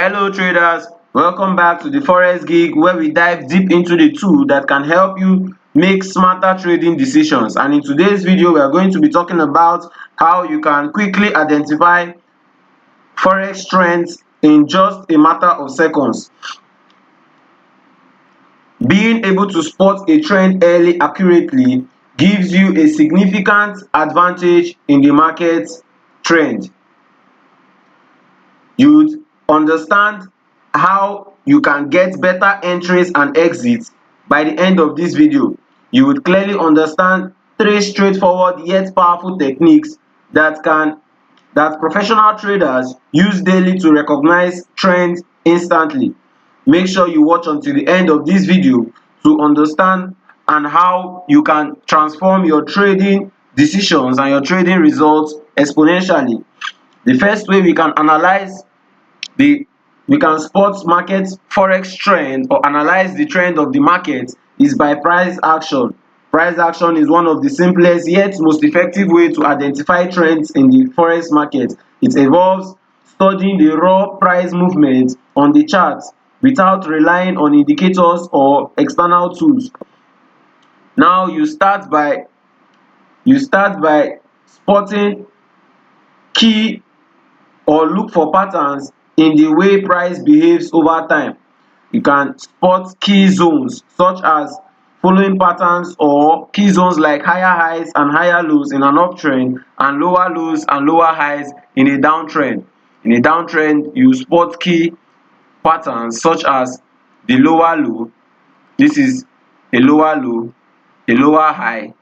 Hello traders, welcome back to the Forex Gig where we dive deep into the tool that can help you make smarter trading decisions. And in today's video, we are going to be talking about how you can quickly identify Forex trends in just a matter of seconds. Being able to spot a trend early accurately gives you a significant advantage in the market trend. You'd understand how you can get better entries and exits by the end of this video. You would clearly understand three straightforward yet powerful techniques that professional traders use daily to recognize trends instantly. Make sure you watch until the end of this video to understand and how you can transform your trading decisions and your trading results exponentially. The first way we can spot market forex trend or analyze the trend of the market is by price action. Price action is one of the simplest yet most effective way to identify trends in the forex market. It involves studying the raw price movement on the chart without relying on indicators or external tools. Now you start by spotting key or look for patterns in the way price behaves over time. You can spot key zones such as following patterns or key zones like higher highs and higher lows in an uptrend and lower lows and lower highs in a downtrend. In a downtrend, you spot key patterns such as the lower low. This is a lower low, a lower high,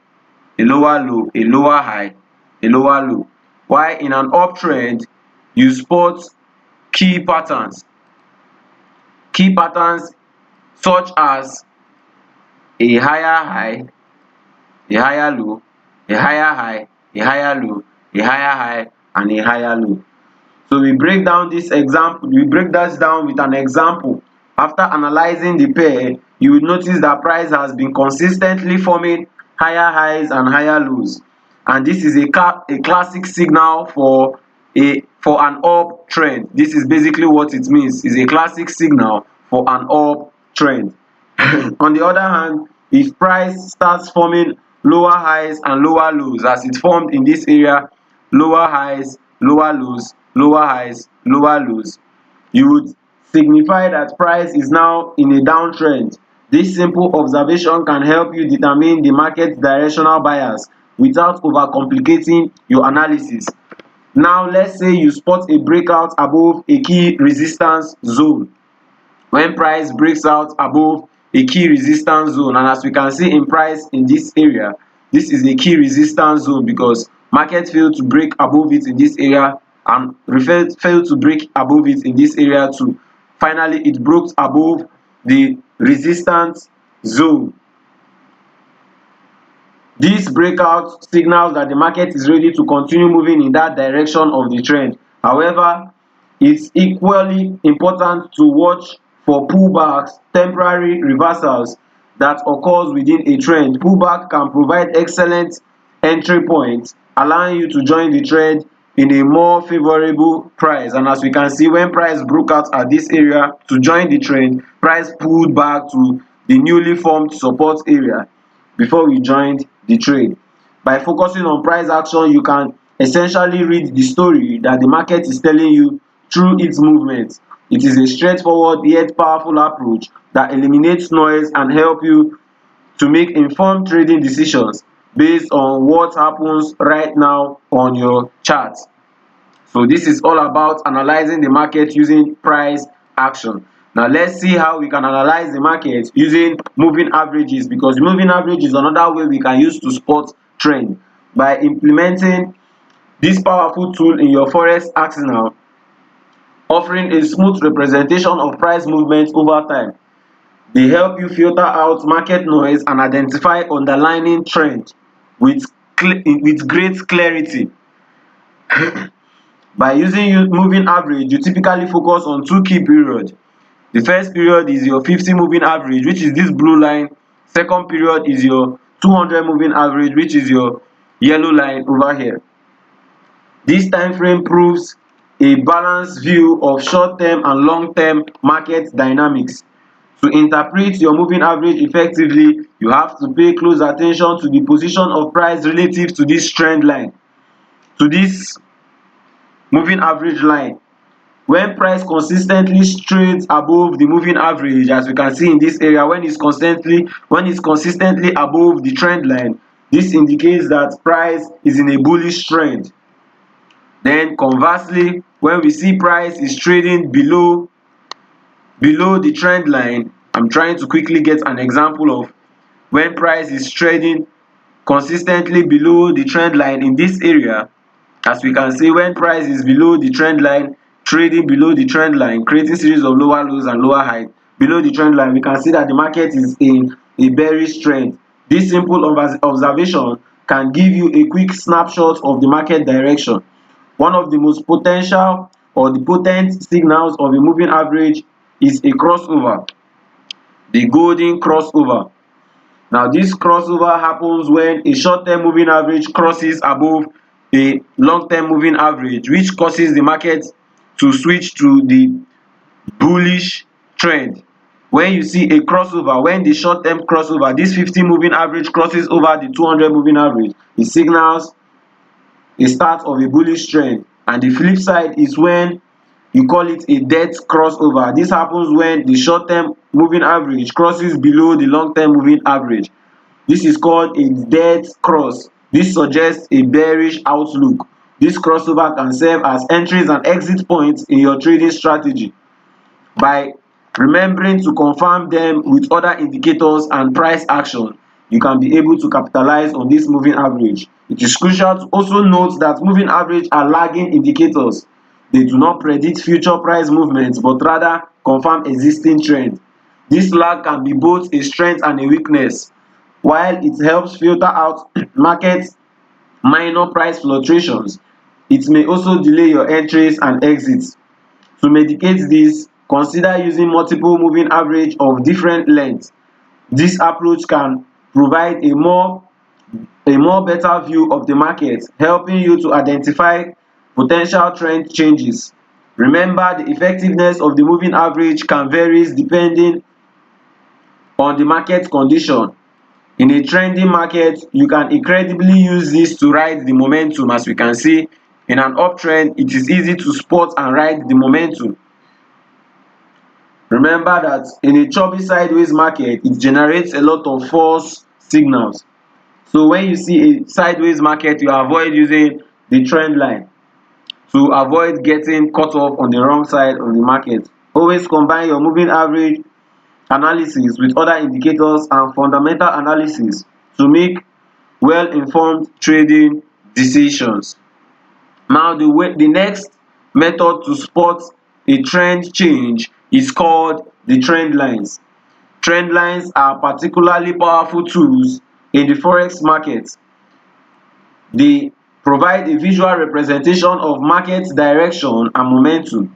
a lower low, a lower high, a lower low. While in an uptrend, you spot key patterns such as a higher high, a higher low, a higher high, a higher low, a higher high, and a higher low. So we break that down with an example. After analyzing the pair, you will notice that price has been consistently forming higher highs and higher lows, and this is a classic signal for an uptrend. This is basically what it means. Is a classic signal for an uptrend. On the other hand, if price starts forming lower highs and lower lows as it formed in this area, lower highs, lower lows, lower highs, lower lows, you would signify that price is now in a downtrend. This simple observation can help you determine the market directional bias without overcomplicating your analysis. Now let's say you spot a breakout above a key resistance zone. When price breaks out above a key resistance zone, and as we can see in price in this area, this is a key resistance zone because market failed to break above it in this area and failed to break above it in this area too. Finally, it broke above the resistance zone. This breakout signals that the market is ready to continue moving in that direction of the trend. However, it's equally important to watch for pullbacks, temporary reversals that occurs within a trend. Pullback can provide excellent entry points, allowing you to join the trend in a more favorable price. And as we can see, when price broke out at this area to join the trend, price pulled back to the newly formed support area before we joined the trade. By focusing on price action, you can essentially read the story that the market is telling you through its movement. It is a straightforward yet powerful approach that eliminates noise and help you to make informed trading decisions based on what happens right now on your chart. So this is all about analyzing the market using price action. Now let's see how we can analyze the market using moving averages, because moving average is another way we can use to spot trend. By implementing this powerful tool in your forex arsenal, offering a smooth representation of price movement over time, they help you filter out market noise and identify underlying trend with great clarity. By using moving average, you typically focus on two key periods. The first period is your 50 moving average, which is this blue line. Second period is your 200 moving average, which is your yellow line over here. This time frame proves a balanced view of short-term and long-term market dynamics. To interpret your moving average effectively, you have to pay close attention to the position of price relative to this trend line, to this moving average line. When price consistently trades above the moving average, as we can see in this area, when it's consistently above the trend line, this indicates that price is in a bullish trend. Then conversely, when we see price is trading below the trend line, I'm trying to quickly get an example of when price is trading consistently below the trend line in this area. As we can see, when price is below the trend line, trading below the trend line, creating series of lower lows and lower highs below the trend line, we can see that the market is in a bearish trend. This simple observation can give you a quick snapshot of the market direction. One of the most potential or the potent signals of a moving average is a crossover, the golden crossover. Now this crossover happens when a short-term moving average crosses above a long-term moving average, which causes the market to switch to the bullish trend. When you see a crossover, when the short-term crossover, this 50 moving average crosses over the 200 moving average, it signals a start of a bullish trend. And the flip side is when you call it a dead crossover. This happens when the short-term moving average crosses below the long-term moving average. This is called a dead cross. This suggests a bearish outlook. This crossover can serve as entries and exit points in your trading strategy. By remembering to confirm them with other indicators and price action, you can be able to capitalize on this moving average. It is crucial to also note that moving average are lagging indicators. They do not predict future price movements but rather confirm existing trend. This lag can be both a strength and a weakness. While it helps filter out market minor price fluctuations, it may also delay your entries and exits. To mitigate this, consider using multiple moving average of different lengths. This approach can provide a more better view of the market, helping you to identify potential trend changes. Remember, the effectiveness of the moving average can vary depending on the market condition. In a trending market, you can incredibly use this to ride the momentum. As we can see, in an uptrend, it is easy to spot and ride the momentum. Remember that in a choppy sideways market, it generates a lot of false signals. So when you see a sideways market, you avoid using the trend line to avoid getting caught off on the wrong side of the market. Always combine your moving average analysis with other indicators and fundamental analysis to make well-informed trading decisions. Now the next method to spot a trend change is called the trend lines. Trend lines are particularly powerful tools in the forex market. They provide a visual representation of market direction and momentum.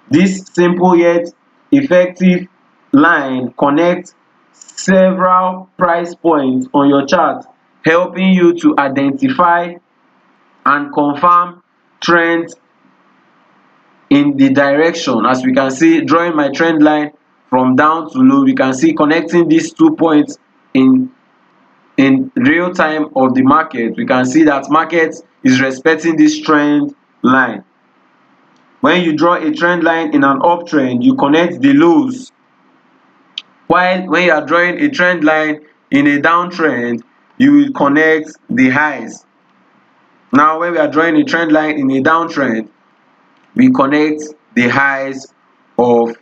This simple yet effective line connects several price points on your chart, helping you to identify and confirm trends in the direction. As we can see, drawing my trend line from down to low, we can see connecting these 2 points in real time of the market. We can see that market is respecting this trend line. When you draw a trend line in an uptrend, you connect the lows, while when you are drawing a trend line in a downtrend, you will connect the highs. Now when we are drawing a trend line in a downtrend, we connect the highs of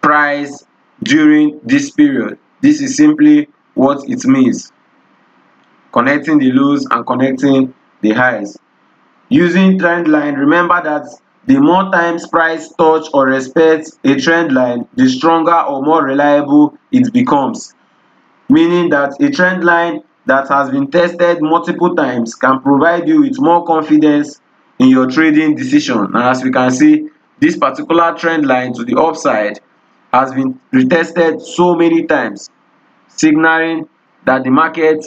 price during this period. This is simply what it means, connecting the lows and connecting the highs. Using trend line, remember that the more times price touch or respects a trend line, the stronger or more reliable it becomes. Meaning that a trend line that has been tested multiple times can provide you with more confidence in your trading decision. And as we can see, this particular trend line to the upside has been retested so many times, signaling that the market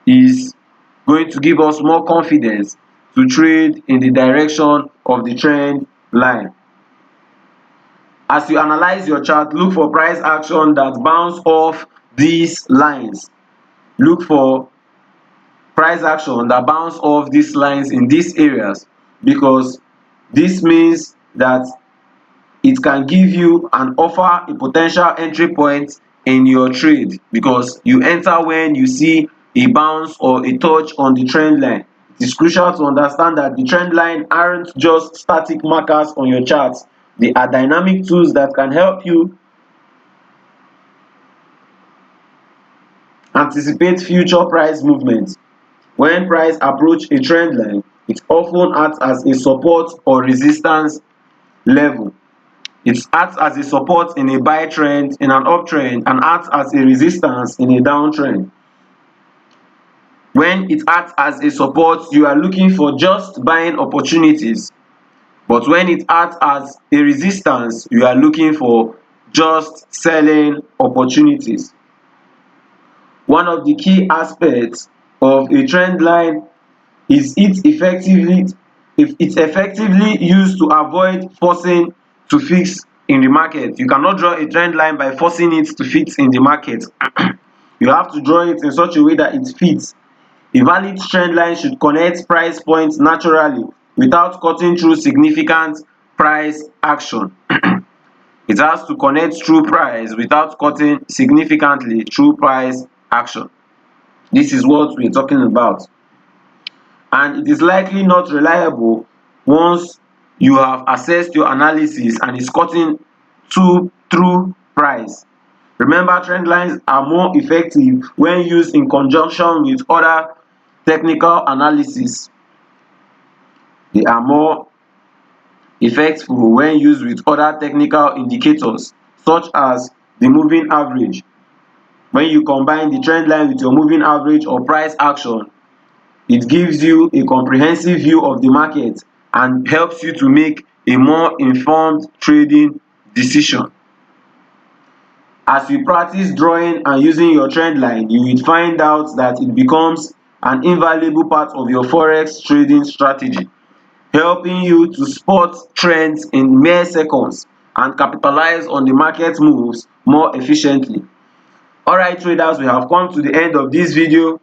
is going to give us more confidence to trade in the direction of the trend line. As you analyze your chart, look for price action that bounce off these lines. Look for price action that bounce off these lines in these areas, because this means that it can give you and offer a potential entry point in your trade, because you enter when you see a bounce or a touch on the trend line. It is crucial to understand that the trend line aren't just static markers on your charts. They are dynamic tools that can help you anticipate future price movements. When price approach a trend line, it often acts as a support or resistance level. It acts as a support in a buy trend, in an uptrend, and acts as a resistance in a downtrend. When it acts as a support, you are looking for just buying opportunities. But when it acts as a resistance, you are looking for just selling opportunities. One of the key aspects of a trend line is it's effectively used to avoid forcing to fix in the market. You cannot draw a trend line by forcing it to fit in the market. You have to draw it in such a way that it fits. A valid trend line should connect price points naturally without cutting through significant price action. It has to connect through price without cutting significantly through price action. This is what we're talking about. And it is likely not reliable once you have assessed your analysis and is cutting through price. Remember, trend lines are more effective when used in conjunction with other technical analysis. They are more effective when used with other technical indicators, such as the moving average. When you combine the trend line with your moving average or price action, it gives you a comprehensive view of the market and helps you to make a more informed trading decision. As you practice drawing and using your trend line, you will find out that it becomes an invaluable part of your forex trading strategy, helping you to spot trends in mere seconds and capitalize on the market moves more efficiently. Alright traders, we have come to the end of this video.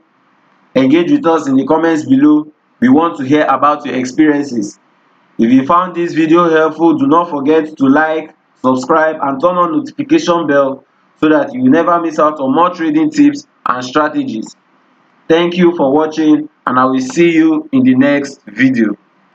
Engage with us in the comments below. We want to hear about your experiences. If you found this video helpful, do not forget to like, subscribe and turn on notification bell so that you will never miss out on more trading tips and strategies. Thank you for watching, and I will see you in the next video.